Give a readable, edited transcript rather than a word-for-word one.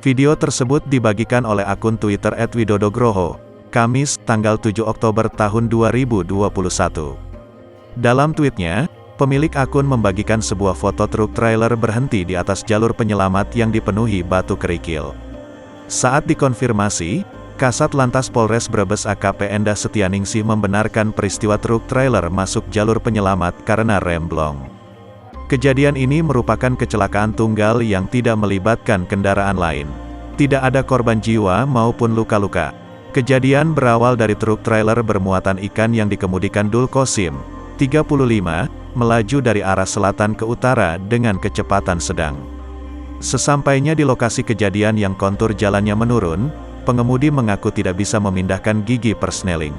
Video tersebut dibagikan oleh akun Twitter @widodogroho, Kamis, tanggal 7 Oktober tahun 2021. Dalam tweetnya, pemilik akun membagikan sebuah foto truk trailer berhenti di atas jalur penyelamat yang dipenuhi batu kerikil. Saat dikonfirmasi, Kasat Lantas Polres Brebes AKP Endah Setianingsih membenarkan peristiwa truk trailer masuk jalur penyelamat karena rem blong. Kejadian ini merupakan kecelakaan tunggal yang tidak melibatkan kendaraan lain. Tidak ada korban jiwa maupun luka-luka. Kejadian berawal dari truk trailer bermuatan ikan yang dikemudikan Dul Kosim, 35, melaju dari arah selatan ke utara dengan kecepatan sedang. Sesampainya di lokasi kejadian yang kontur jalannya menurun, pengemudi mengaku tidak bisa memindahkan gigi persneling.